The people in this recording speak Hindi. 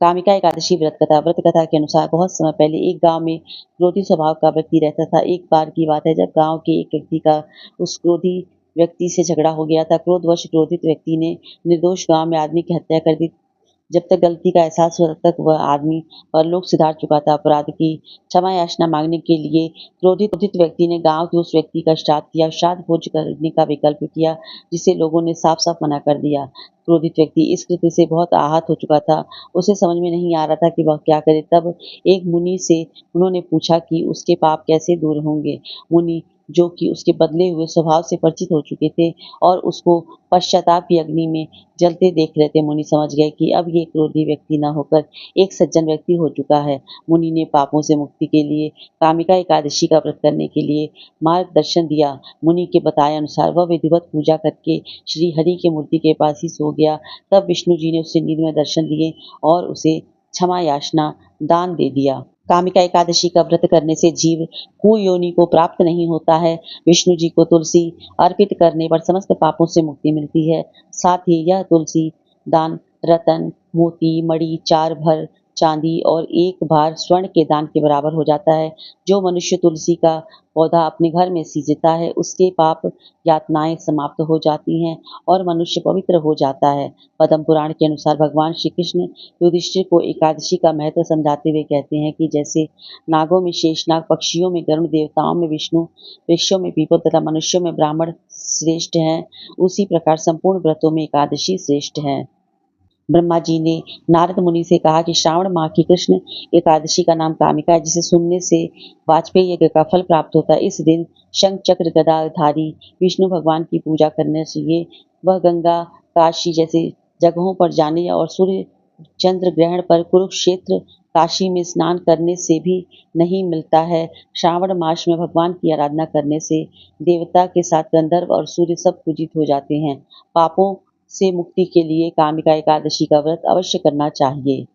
कामिका एकादशी व्रत कथा के अनुसार बहुत समय पहले एक गांव में क्रोधी स्वभाव का व्यक्ति रहता था। एक बार की बात है जब गांव के एक व्यक्ति का उस क्रोधी व्यक्ति से झगड़ा हो गया था। क्रोधवश क्रोधित व्यक्ति ने निर्दोष गांव में आदमी की हत्या कर दी। जब तक गलती का एहसास हुआ तब तक वह आदमी परलोक सिधार चुका था। अपराध की क्षमा याचना मांगने के लिए क्रोधित व्यक्ति ने गांव के उस व्यक्ति का श्राद्ध किया। श्राद्ध भोज करने का विकल्प किया, जिसे लोगों ने साफ साफ मना कर दिया। क्रोधित व्यक्ति इस कृत्य से बहुत आहत हो चुका था। उसे समझ में नहीं आ रहा था कि वह क्या करे। तब एक मुनि से उन्होंने पूछा कि उसके पाप कैसे दूर होंगे। मुनि, जो कि उसके बदले हुए स्वभाव से परिचित हो चुके थे और उसको पश्चाताप की अग्नि में जलते देख रहे थे, मुनि समझ गए कि अब ये क्रोधी व्यक्ति न होकर एक सज्जन व्यक्ति हो चुका है। मुनि ने पापों से मुक्ति के लिए कामिका एकादशी का व्रत करने के लिए मार्गदर्शन दिया। मुनि के बताए अनुसार वह विधिवत पूजा करके श्री हरि की मूर्ति के पास ही सो गया। तब विष्णु जी ने उससे नींद में दर्शन दिए और उसे क्षमा याचना दान दे दिया। कामिका एकादशी का व्रत करने से जीव कुयोनि को प्राप्त नहीं होता है। विष्णु जी को तुलसी अर्पित करने पर समस्त पापों से मुक्ति मिलती है। साथ ही यह तुलसी दान रतन, मोती, मणि, 4 भर चांदी और 1 भार स्वर्ण के दान के बराबर हो जाता है। जो मनुष्य तुलसी का पौधा अपने घर में सींचता है, उसके पाप यातनाएं समाप्त हो जाती हैं और मनुष्य पवित्र हो जाता है। पद्म पुराण के अनुसार भगवान श्री कृष्ण युधिष्ठिर को एकादशी का महत्व समझाते हुए कहते हैं कि जैसे नागों में शेषनाग, पक्षियों में गरुड़, देवताओं में विष्णु, वृक्षों में पीपल तथा मनुष्यों में ब्राह्मण श्रेष्ठ हैं, उसी प्रकार संपूर्ण व्रतों में एकादशी श्रेष्ठ है। ब्रह्मा जी ने नारद मुनि से कहा कि श्रावण माह की कृष्ण एकादशी का नाम कामिका है, जिसे सुनने से वाजपेयी यज्ञ का फल प्राप्त होता है। इस दिन शंख चक्र गदाधारी विष्णु भगवान की पूजा करने चाहिए। वह गंगा, काशी जैसे जगहों पर जाने और सूर्य चंद्र ग्रहण पर कुरुक्षेत्र काशी में स्नान करने से भी नहीं मिलता है। श्रावण मास में भगवान की आराधना करने से देवता के साथ गंधर्व और सूर्य सब पूजित हो जाते हैं। पापों से मुक्ति के लिए कामिका एकादशी का व्रत अवश्य करना चाहिए।